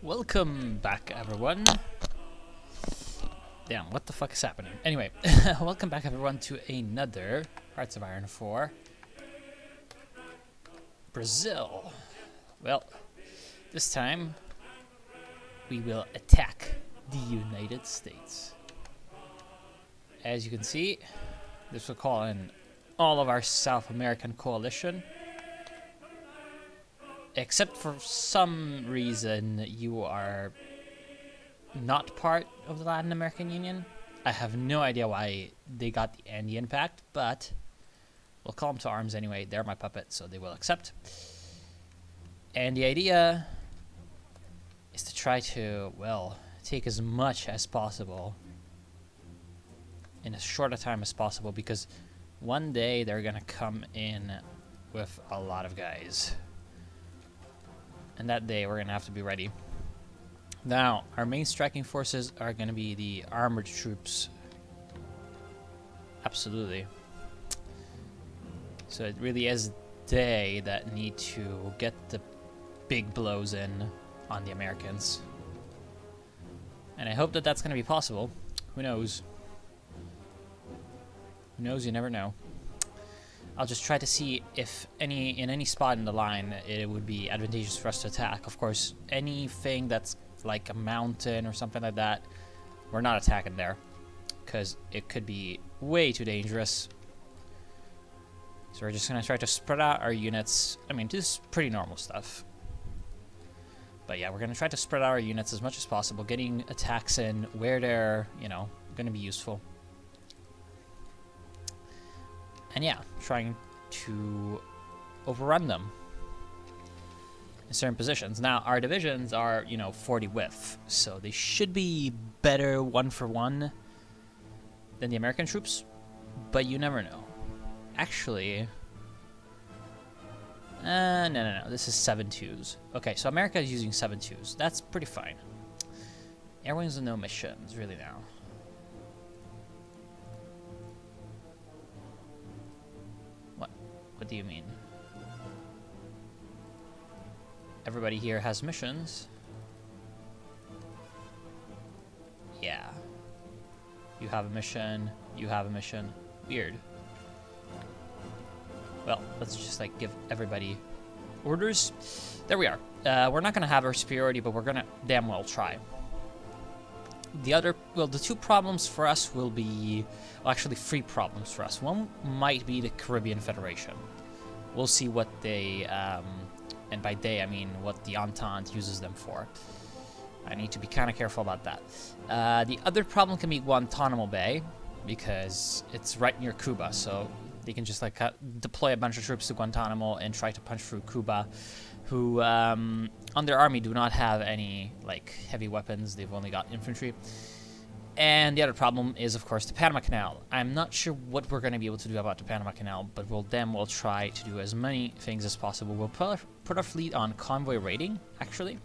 Welcome back, everyone. Damn, what the fuck is happening? Anyway, welcome back, everyone, to another Hearts of Iron 4. Brazil. Well, this time we will attack the United States. As you can see, this will call in all of our South American coalition. Except for some reason you are not part of the Latin American Union. I have no idea why they got the Andean Pact, but we'll call them to arms anyway. They're my puppet, so they will accept. And the idea is to try to, well, take as much as possible in as short a time as possible, because one day they're gonna come in with a lot of guys. And that day, we're going to have to be ready. Now, our main striking forces are going to be the armored troops. Absolutely. So it really is they that need to get the big blows in on the Americans. And I hope that that's going to be possible. Who knows? Who knows? You never know. I'll just try to see if in any spot in the line it would be advantageous for us to attack. Of course, anything that's like a mountain or something like that, we're not attacking there, because it could be way too dangerous. So we're just going to try to spread out our units. I mean, this is pretty normal stuff. But yeah, we're going to try to spread out our units as much as possible, getting attacks in where they're, you know, going to be useful. And yeah, trying to overrun them in certain positions. Now, our divisions are, 40 width, so they should be better one for one than the American troops, but you never know. Actually, no, this is 7.2s. Okay, so America is using 7.2s. That's pretty fine. Air wings and no missions, really now. What do you mean? Everybody here has missions. Yeah. You have a mission. You have a mission. Weird. Well, let's just like give everybody orders. There we are. We're not gonna have our superiority, but we're gonna damn well try. The two problems for us will be, well, actually 3 problems for us. One might be the Caribbean Federation. We'll see what they, and by they I mean what the Entente uses them for. I need to be kind of careful about that. The other problem can be Guantanamo Bay, because it's right near Cuba, so they can just like deploy a bunch of troops to Guantanamo and try to punch through Cuba, who on their army do not have any like heavy weapons. They've only got infantry. And the other problem is, of course, the Panama Canal. I'm not sure what we're going to be able to do about the Panama Canal, but we'll try to do as many things as possible. We'll put our fleet on convoy raiding, actually,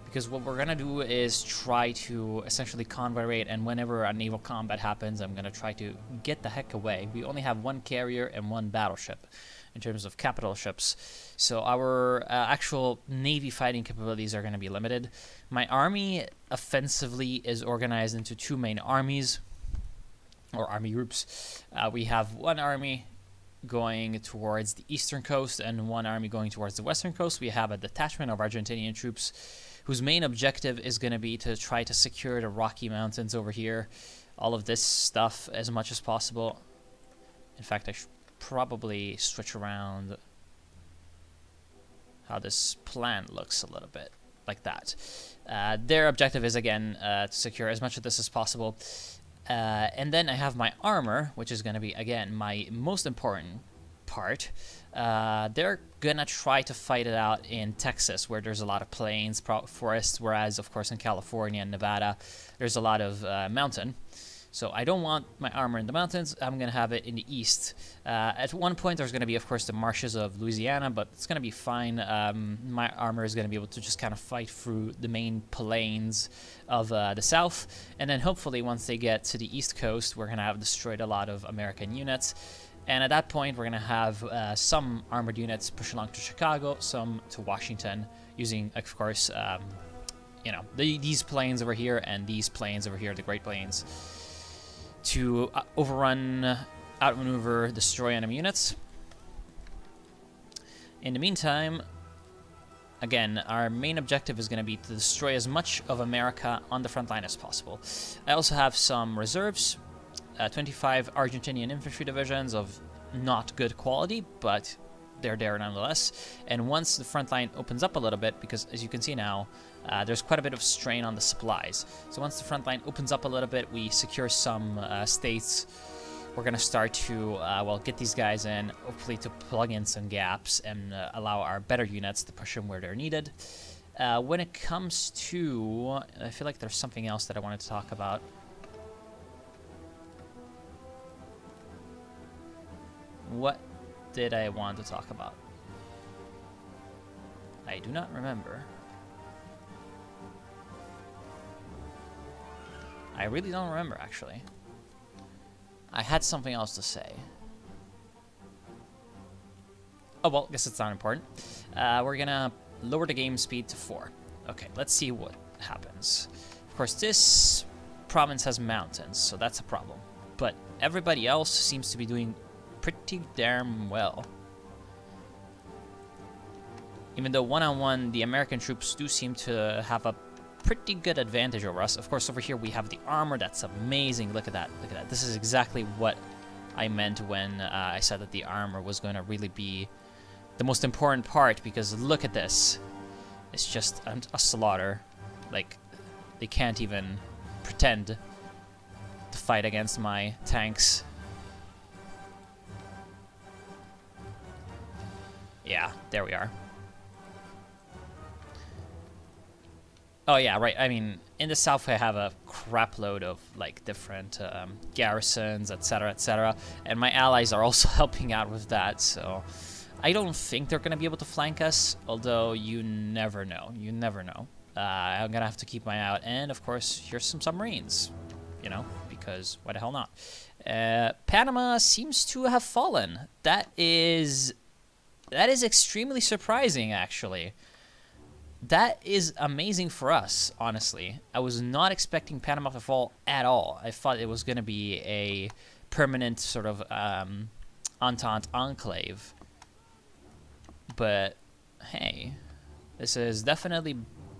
because what we're going to do is try to essentially convoy raid, and whenever a naval combat happens, I'm going to try to get the heck away. We only have 1 carrier and 1 battleship in terms of capital ships, so our actual navy fighting capabilities are going to be limited. My army offensively is organized into 2 main armies, or army groups. We have 1 army going towards the eastern coast and 1 army going towards the western coast. We have a detachment of Argentinian troops whose main objective is going to be to try to secure the Rocky Mountains over here. All of this stuff as much as possible. In fact, I should probably switch around how this plan looks a little bit, like that. Their objective is, again, to secure as much of this as possible. And then I have my armor, which is going to be, again, my most important part. They're gonna try to fight it out in Texas, where there's a lot of plains, forests, whereas, of course, in California and Nevada, there's a lot of mountain. So I don't want my armor in the mountains. I'm going to have it in the east. At one point, there's going to be, of course, the marshes of Louisiana, but it's going to be fine. My armor is going to be able to just kind of fight through the main plains of the south. And then hopefully, once they get to the east coast, we're going to have destroyed a lot of American units. And at that point, we're going to have some armored units push along to Chicago, some to Washington, using, of course, you know, these planes over here and these planes over here, the Great Plains, to overrun, outmaneuver, destroy enemy units. In the meantime, again, our main objective is going to be to destroy as much of America on the front line as possible. I also have some reserves, 25 Argentinian infantry divisions of not good quality, but they're there nonetheless. And once the front line opens up a little bit, because as you can see now, there's quite a bit of strain on the supplies. So once the front line opens up a little bit, we secure some states. We're going to start to, well, get these guys in, hopefully to plug in some gaps and allow our better units to push them where they're needed. When it comes to, I feel like there's something else that I wanted to talk about. What did I want to talk about? I do not remember. I really don't remember, actually. I had something else to say. Oh, well, I guess it's not important. We're gonna lower the game speed to 4. Okay, let's see what happens. Of course, this province has mountains, so that's a problem. But everybody else seems to be doing pretty damn well. Even though one-on-one, the American troops do seem to have a pretty good advantage over us. Of course, over here we have the armor. That's amazing. Look at that. Look at that. This is exactly what I meant when I said that the armor was going to really be the most important part, because look at this. It's just a slaughter. Like, they can't even pretend to fight against my tanks. Yeah, there we are. Oh yeah, right. I mean, in the south I have a crap load of like different garrisons, etc., and my allies are also helping out with that. So I don't think they're gonna be able to flank us, although you never know. You never know. I'm gonna have to keep my eye out, and of course, here's some submarines. You know, because why the hell not? Panama seems to have fallen. That is extremely surprising, actually. That is amazing for us, honestly. I was not expecting Panama to fall at all. I thought it was going to be a permanent sort of Entente enclave. But, hey, this is definitely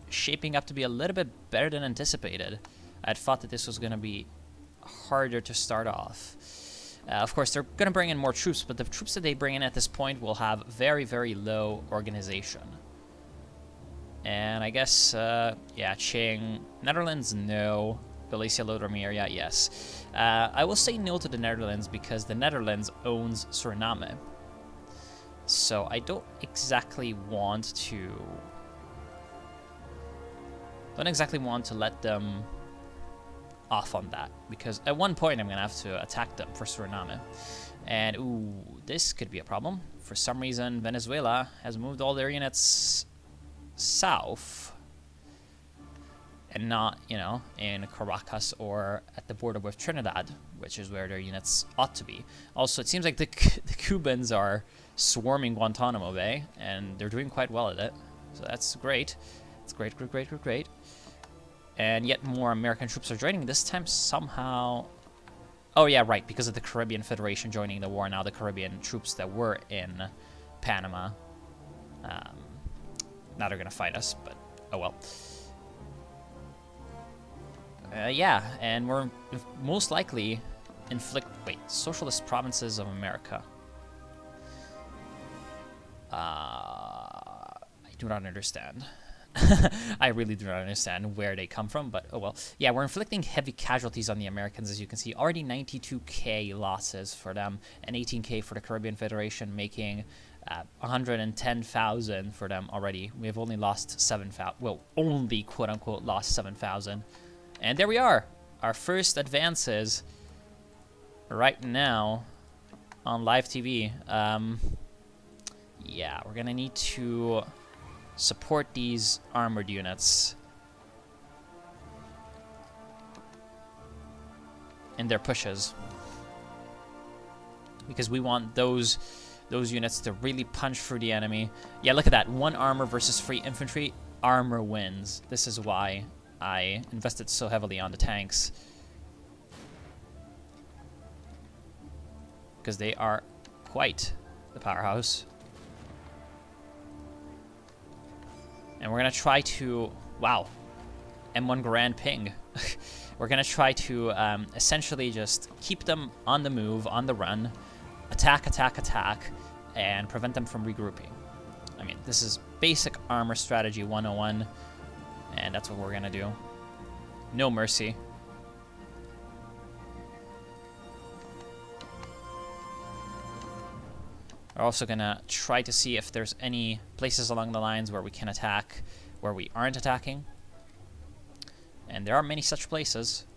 shaping up to be a little bit better than anticipated. I had thought that this was going to be harder to start off. Of course, they're going to bring in more troops, but the troops that they bring in at this point will have very, very low organization. And I guess, yeah, Qing, Netherlands, no. Galicia, Lodomeria, yes. I will say no to the Netherlands because the Netherlands owns Suriname. So I don't exactly want to let them off on that, because at one point I'm gonna have to attack them for Suriname. And ooh, this could be a problem. For some reason, Venezuela has moved all their units south and not, you know, in Caracas or at the border with Trinidad, which is where their units ought to be. Also, it seems like the Cubans are swarming Guantanamo Bay, and they're doing quite well at it. So that's great. It's great, great, great, great, great. And yet more American troops are joining. This time somehow... Oh, yeah, right, because of the Caribbean Federation joining the war. Now the Caribbean troops that were in Panama, now they're going to fight us, but oh well. Yeah, and we're most likely inflict... Wait, Socialist Provinces of America. I do not understand. I really do not understand where they come from, but oh well. Yeah, we're inflicting heavy casualties on the Americans, as you can see. Already 92k losses for them, and 18k for the Caribbean Federation, making 110,000 for them already. We have only lost 7,000. Well, only quote-unquote lost 7,000. And there we are. Our first advances right now on live TV. Yeah, we're gonna need to support these armored units in their pushes, because we want those units to really punch through the enemy. Yeah, look at that. 1 armor versus 3 infantry. armor wins. This is why I invested so heavily on the tanks. Because they are quite the powerhouse. And we're going to try to... Wow. M1 Grand Ping. We're going to try to essentially just keep them on the move, on the run. Attack, attack, attack. And prevent them from regrouping. I mean, this is basic armor strategy 101. And that's what we're going to do. No mercy. We're also going to try to see if there's any places along the lines where we can attack, where we aren't attacking. And there are many such places.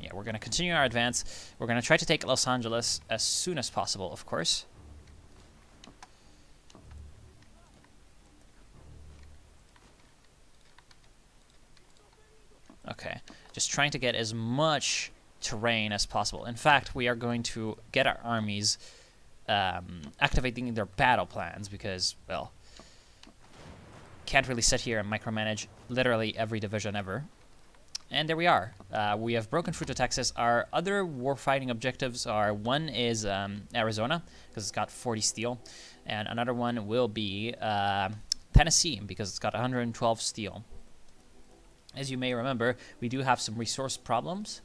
Yeah, we're going to continue our advance. We're going to try to take Los Angeles as soon as possible, of course. Okay, just trying to get as much terrain as possible. In fact, we are going to get our armies activating their battle plans because, well, can't really sit here and micromanage literally every division ever. And there we are. We have broken through to Texas. Our other warfighting objectives are, one is Arizona, because it's got 40 steel, and another one will be Tennessee, because it's got 112 steel. As you may remember, we do have some resource problems,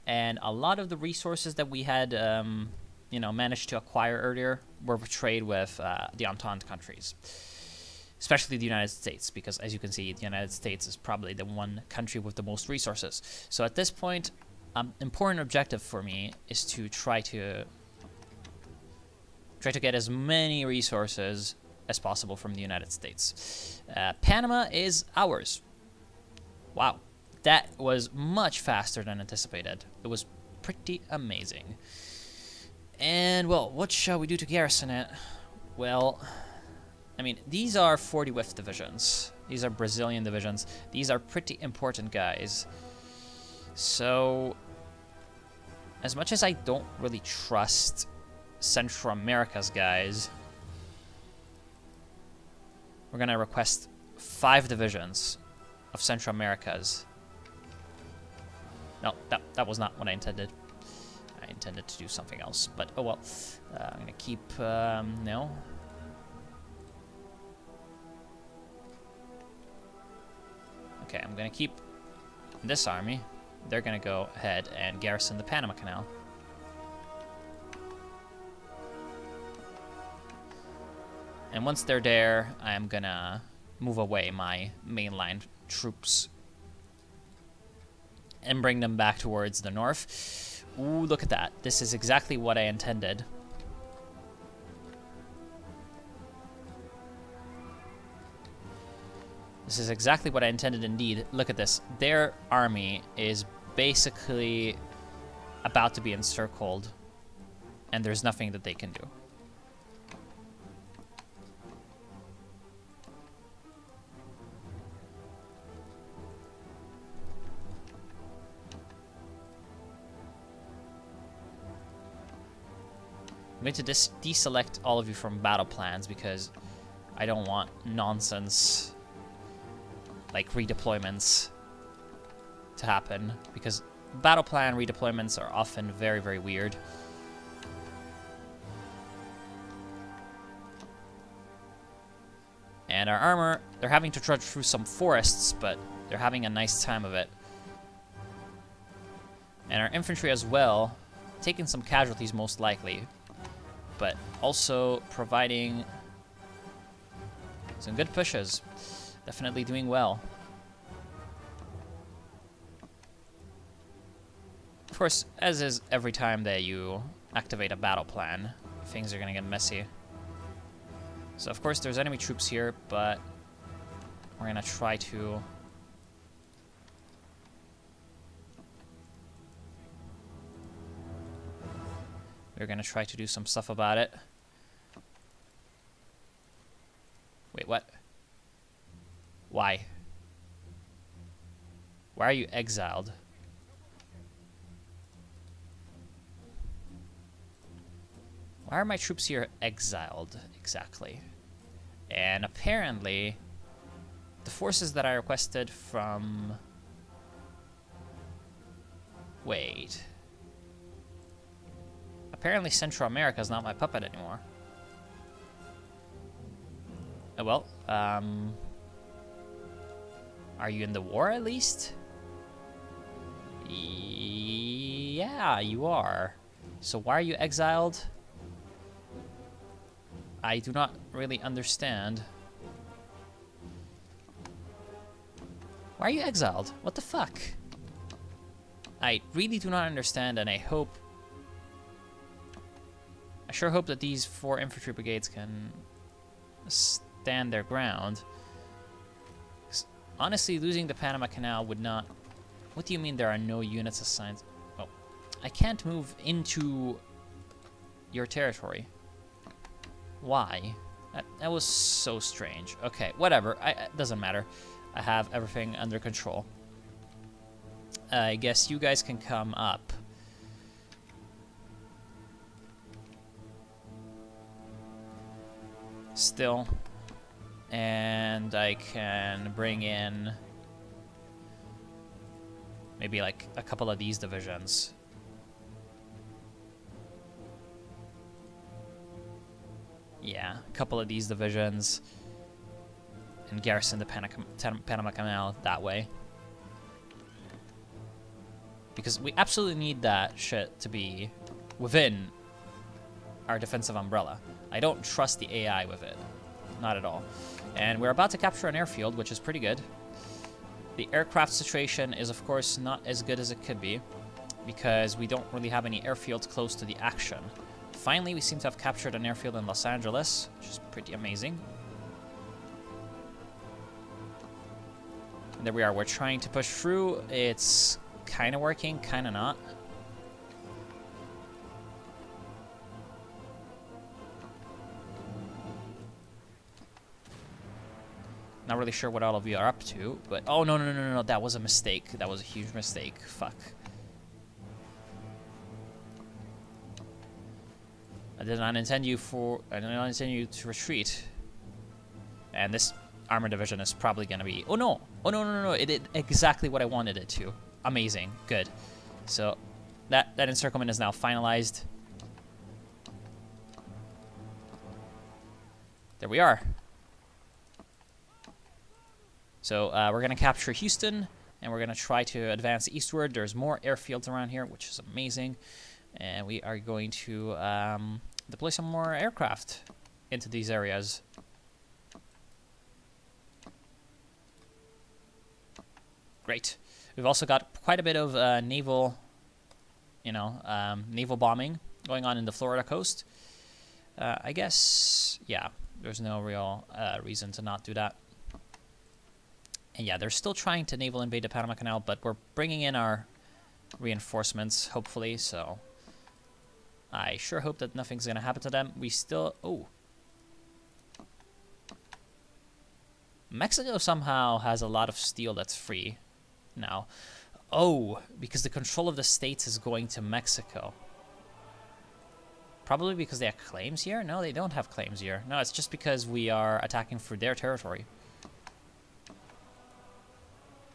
and a lot of the resources that we had, you know, managed to acquire earlier were trade with the Entente countries, especially the United States, because as you can see, the United States is probably the one country with the most resources. So at this point, important objective for me is to try to get as many resources as possible from the United States. Panama is ours. Wow, that was much faster than anticipated. It was pretty amazing. And, well, what shall we do to garrison it? Well, I mean, these are 45th divisions. These are Brazilian divisions. These are pretty important guys. So, as much as I don't really trust Central America's guys, we're going to request 5 divisions of Central America's. No, that was not what I intended. I intended to do something else, but oh well. I'm going to keep, no. Okay, I'm going to keep this army. They're going to go ahead and garrison the Panama Canal. And once they're there, I'm going to move away my mainline troops and bring them back towards the north. Ooh, look at that. This is exactly what I intended. This is exactly what I intended indeed. Look at this. Their army is basically about to be encircled, and there's nothing that they can do. I'm going to deselect all of you from battle plans because I don't want nonsense like redeployments to happen, because battle plan redeployments are often very, very weird. And our armor, they're having to trudge through some forests, but they're having a nice time of it. And our infantry as well, taking some casualties most likely, but also providing some good pushes. Definitely doing well. Of course, as is every time that you activate a battle plan, things are going to get messy. So of course there's enemy troops here, but we're going to try to... We're going to try to do some stuff about it. Wait, what? Why? Why are you exiled? Why are my troops here exiled, exactly? And apparently, the forces that I requested from... Wait. Apparently Central America is not my puppet anymore. Oh, well, are you in the war at least? Yeah, you are. So why are you exiled? I do not really understand. Why are you exiled? What the fuck? I really do not understand, and I sure hope that these 4 infantry brigades can stand their ground. Honestly, losing the Panama Canal would not... What do you mean there are no units assigned? Oh, I can't move into your territory. Why? That was so strange. Okay, whatever. It doesn't matter. I have everything under control. I guess you guys can come up. Still. And I can bring in maybe like a couple of these divisions. Yeah, a couple of these divisions. And garrison the Panama Canal that way. Because we absolutely need that shit to be within our defensive umbrella. I don't trust the AI with it. Not at all. And we're about to capture an airfield, which is pretty good. The aircraft situation is, of course, not as good as it could be, because we don't really have any airfields close to the action. Finally, we seem to have captured an airfield in Los Angeles, which is pretty amazing. And there we are. We're trying to push through. It's kind of working, kind of not. Not really sure what all of you are up to, but... Oh, no, that was a mistake. That was a huge mistake. Fuck. I did not intend you to retreat. And this armor division is probably going to be... Oh, no. Oh, no. It did exactly what I wanted it to. Amazing. Good. So, that encirclement is now finalized. There we are. So we're going to capture Houston, and we're going to try to advance eastward. There's more airfields around here, which is amazing. And we are going to deploy some more aircraft into these areas. Great. We've also got quite a bit of naval, naval bombing going on in the Florida coast. I guess, yeah, there's no real reason to not do that. And yeah, they're still trying to naval invade the Panama Canal, but we're bringing in our reinforcements, hopefully, so I sure hope that nothing's going to happen to them. We still... Oh. Mexico somehow has a lot of steel that's free now. Oh, because the control of the states is going to Mexico. Probably because they have claims here? No, they don't have claims here. No, it's just because we are attacking through their territory.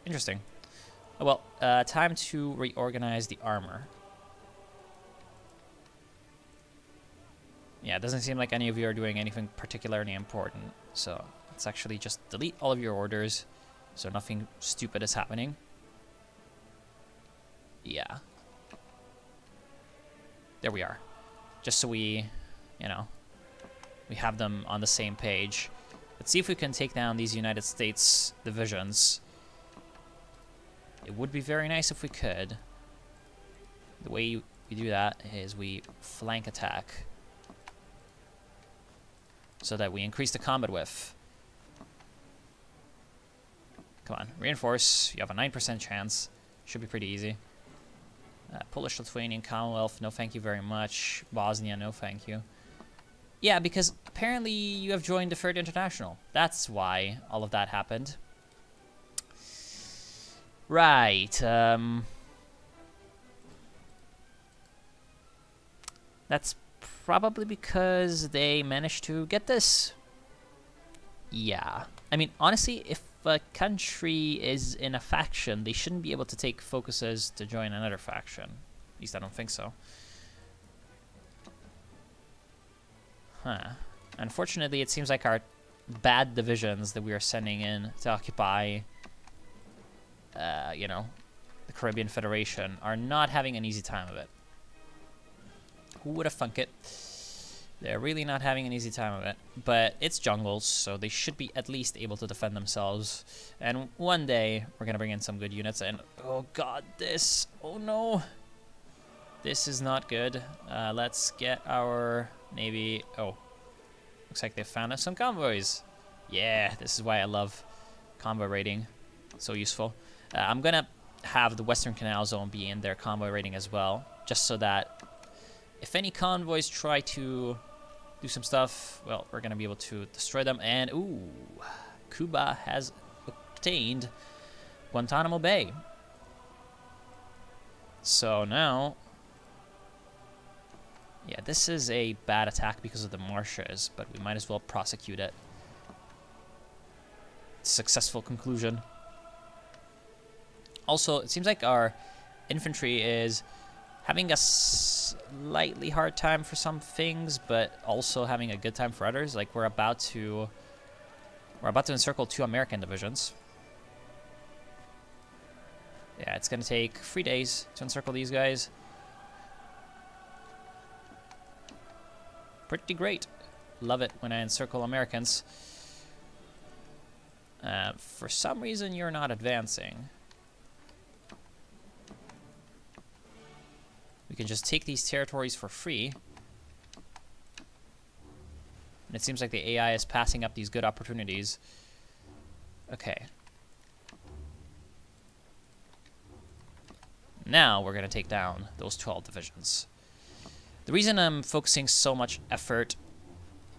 Interesting. Oh, well, time to reorganize the armor. Yeah, it doesn't seem like any of you are doing anything particularly important. So let's actually just delete all of your orders so nothing stupid is happening. Yeah. There we are. Just so we, we have them on the same page. Let's see if we can take down these United States divisions. It would be very nice if we could. The way we do that is we flank attack so that we increase the combat width. Come on, reinforce. You have a 9% chance. Should be pretty easy. Polish, Lithuanian, Commonwealth, no thank you very much. Bosnia, no thank you. Yeah, because apparently you have joined the Third International. That's why all of that happened. Right, that's probably because they managed to get this. Yeah. I mean, honestly, if a country is in a faction, they shouldn't be able to take focuses to join another faction. At least I don't think so. Huh. Unfortunately, it seems like our bad divisions that we are sending in to occupy, you know, the Caribbean Federation are not having an easy time of it. Who would have thunk it? They're really not having an easy time of it. But it's jungles, so they should be at least able to defend themselves. And one day, we're going to bring in some good units. And, oh god, this. Oh no. This is not good. Let's get our Navy. Oh. Looks like they found us some convoys. Yeah, this is why I love convoy raiding. So useful. I'm going to have the Western Canal Zone be in their convoy raiding as well. Just so that if any convoys try to do some stuff, well, we're going to be able to destroy them. And, ooh, Cuba has obtained Guantanamo Bay. So now, yeah, this is a bad attack because of the marshes, but we might as well prosecute it. Successful conclusion. Also, it seems like our infantry is having a slightly hard time for some things, but also having a good time for others. Like we're about to encircle 2 American divisions. Yeah, it's gonna take 3 days to encircle these guys. Pretty great. Love it when I encircle Americans. For some reason, you're not advancing. We can just take these territories for free. And it seems like the AI is passing up these good opportunities. Okay. Now we're going to take down those 12 divisions. The reason I'm focusing so much effort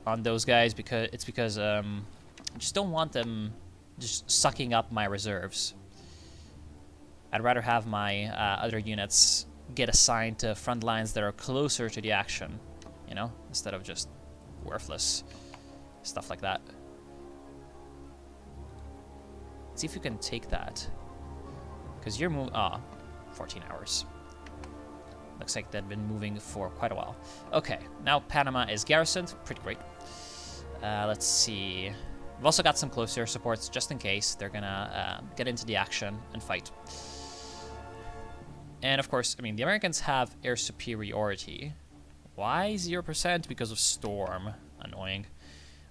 on those guys because I just don't want them just sucking up my reserves. I'd rather have my other units get assigned to front lines that are closer to the action, you know, instead of just worthless stuff like that. Let's see if you can take that, because you're moving. 14 hours. Looks like they've been moving for quite a while. Okay, now Panama is garrisoned. Pretty great. Let's see. We've also got some close air supports just in case they're gonna get into the action and fight. And of course, I mean, the Americans have air superiority. Why 0%? Because of storm. Annoying.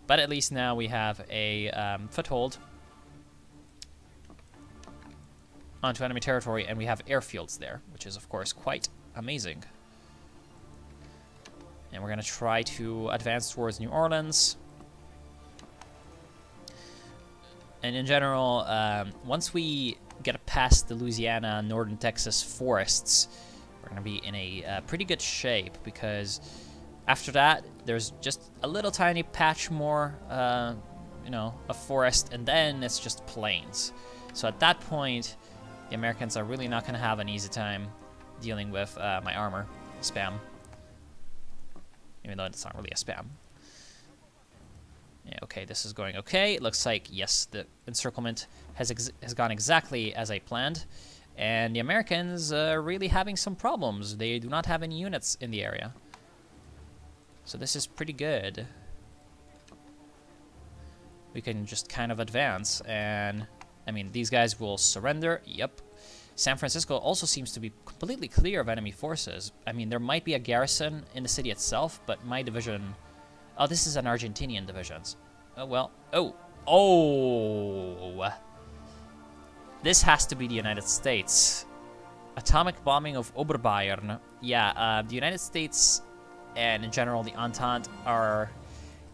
But at least now we have a foothold onto enemy territory, and we have airfields there, which is of course quite amazing. And we're gonna try to advance towards New Orleans. And in general, once we get past the Louisiana, northern Texas forests, we're gonna be in a pretty good shape, because after that, there's just a little tiny patch more, you know, of forest, and then it's just plains. So at that point, the Americans are really not gonna have an easy time dealing with my armor spam, even though it's not really a spam. Yeah, okay, this is going okay. It looks like, yes, the encirclement has gone exactly as I planned. And the Americans are really having some problems. They do not have any units in the area. So this is pretty good. We can just kind of advance, and I mean, these guys will surrender. Yep. San Francisco also seems to be completely clear of enemy forces. I mean, there might be a garrison in the city itself, but my division... Oh, this is an Argentinian division. Oh, well. Oh! This has to be the United States. Atomic bombing of Oberbayern. Yeah, the United States and in general the Entente are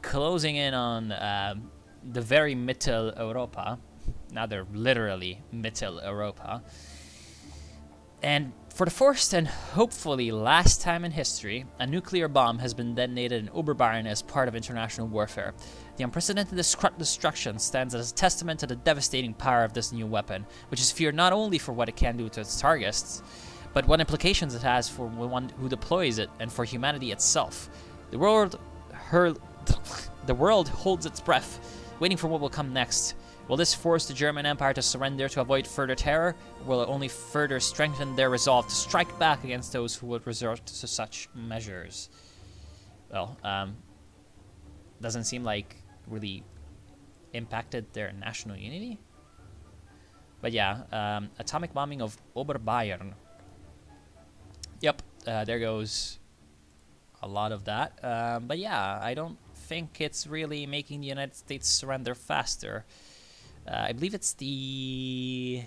closing in on the very Mittel Europa. Now they're literally Mittel Europa. And for the first and hopefully last time in history, a nuclear bomb has been detonated in Oberbayern as part of international warfare. The unprecedented destruction stands as a testament to the devastating power of this new weapon, which is feared not only for what it can do to its targets, but what implications it has for one who deploys it and for humanity itself. The world, the world holds its breath, waiting for what will come next. Will this force the German Empire to surrender to avoid further terror, or will it only further strengthen their resolve to strike back against those who would resort to such measures? Well, doesn't seem like really impacted their national unity. But yeah, atomic bombing of Oberbayern. Yep, there goes a lot of that. But yeah, I don't think it's really making the United States surrender faster. I believe it's the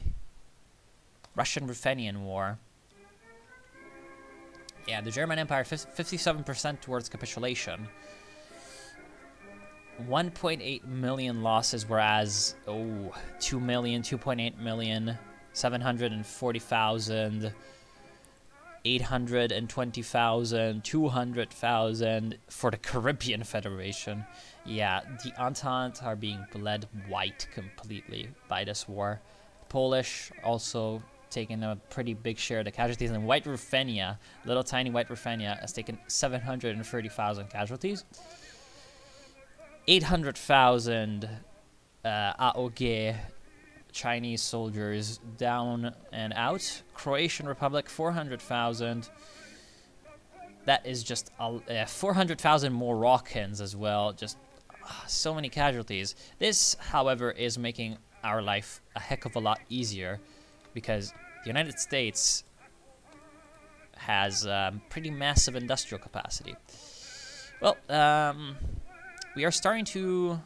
Russian-Ruthenian War. Yeah, the German Empire, 57% towards capitulation. 1.8 million losses, whereas, 2 million, 2.8 million, 740,000, 820,000, 200,000 for the Caribbean Federation. Yeah, the Entente are being bled white completely by this war. Polish also taking a pretty big share of the casualties, and White Ruthenia, little tiny White Ruthenia, has taken 730,000 casualties. 800,000 AOG Chinese soldiers down and out. Croatian Republic, 400,000. That is just 400,000 Moroccans as well. Just so many casualties. This, however, is making our life a heck of a lot easier because the United States has pretty massive industrial capacity. Well, we are starting to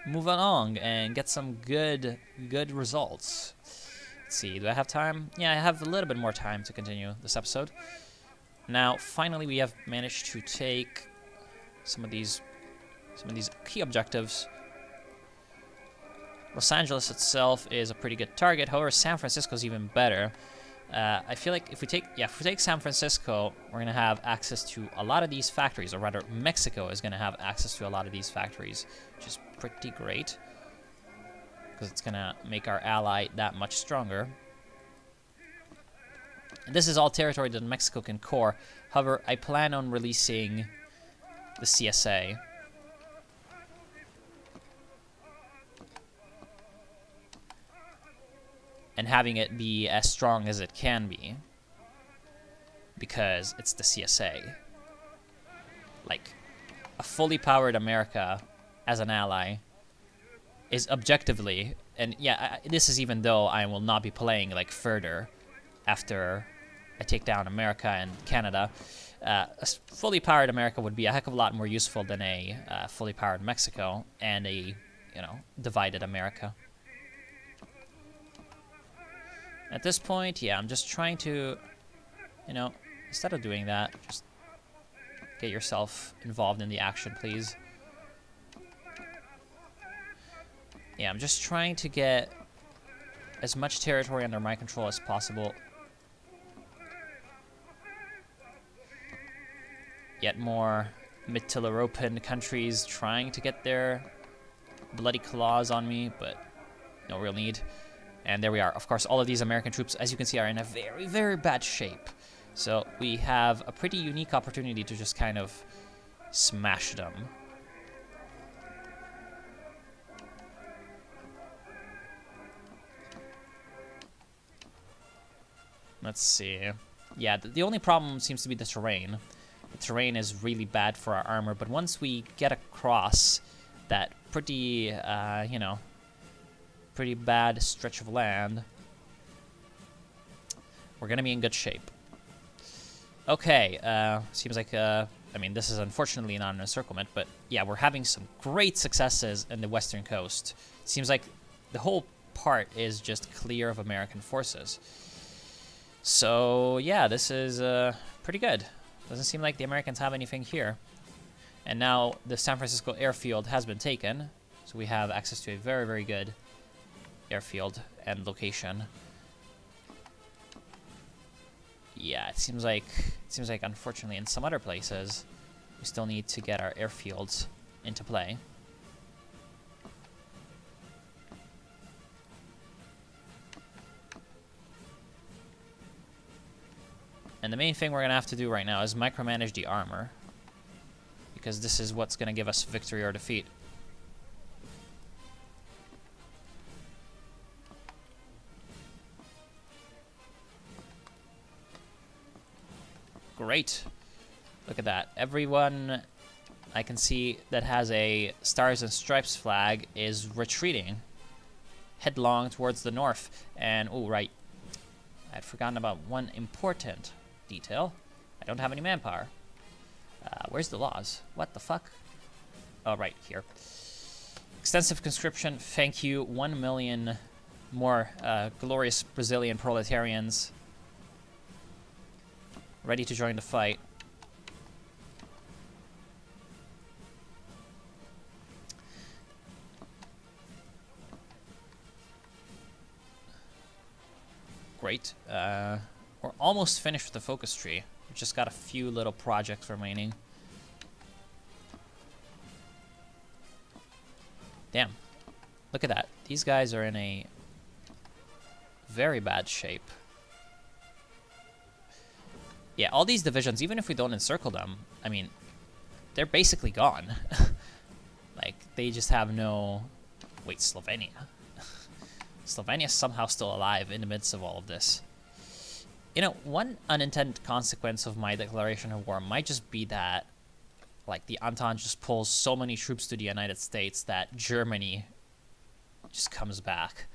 move along and get some good results. Let's see, do I have time? Yeah, I have a little bit more time to continue this episode. Now, finally, we have managed to take some of these key objectives. Los Angeles itself is a pretty good target. However, San Francisco is even better. I feel like if we take San Francisco, we're gonna have access to a lot of these factories, or rather, Mexico is gonna have access to a lot of these factories, which is pretty great because it's gonna make our ally that much stronger. And this is all territory that Mexico can core. However, I plan on releasing the CSA. And having it be as strong as it can be. Because it's the CSA. Like, a fully powered America as an ally is objectively, and yeah, this is even though I will not be playing like further after I take down America and Canada. A fully powered America would be a heck of a lot more useful than a fully powered Mexico and a, divided America. At this point, yeah, I'm just trying to, instead of doing that, just get yourself involved in the action, please. Yeah, I'm just trying to get as much territory under my control as possible. Yet more Mitteleuropean countries trying to get their bloody claws on me, but no real need. And there we are. Of course, all of these American troops, as you can see, are in a very, very bad shape. So we have a pretty unique opportunity to just kind of smash them. Let's see. Yeah, the only problem seems to be the terrain. The terrain is really bad for our armor, but once we get across that pretty, pretty bad stretch of land, we're gonna be in good shape. Okay, seems like, this is unfortunately not an encirclement, but yeah, we're having some great successes in the western coast. Seems like the whole part is just clear of American forces. So yeah, this is pretty good. Doesn't seem like the Americans have anything here. And now the San Francisco Airfield has been taken, so we have access to a very, very good airfield and location. Yeah, it seems like unfortunately in some other places we still need to get our airfields into play. And the main thing we're gonna have to do right now is micromanage the armor. because this is what's going to give us victory or defeat. Great. Look at that. Everyone I can see that has a Stars and Stripes flag is retreating headlong towards the north. And, oh, right. I'd forgotten about one important detail. I don't have any manpower. Where's the laws? What the fuck? Oh, right, here. Extensive conscription. Thank you. 1 million more glorious Brazilian proletarians ready to join the fight. Great. We're almost finished with the focus tree. We've just got a few little projects remaining. Damn. Look at that. These guys are in a very bad shape. Yeah, all these divisions, even if we don't encircle them, I mean, they're basically gone. Like, they just have no... Wait, Slovenia. Slovenia's somehow still alive in the midst of all of this. You know, one unintended consequence of my declaration of war might just be that, like, the Entente just pulls so many troops to the United States that Germany just comes back.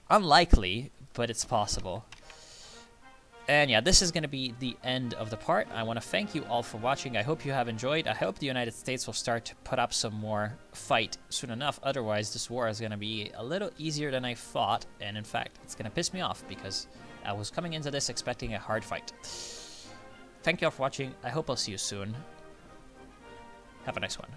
Unlikely, but it's possible. And yeah, this is going to be the end of the part. I want to thank you all for watching. I hope you have enjoyed. I hope the United States will start to put up some more fight soon enough. Otherwise, this war is going to be a little easier than I thought. And in fact, it's going to piss me off because I was coming into this expecting a hard fight. Thank you all for watching. I hope I'll see you soon. Have a nice one.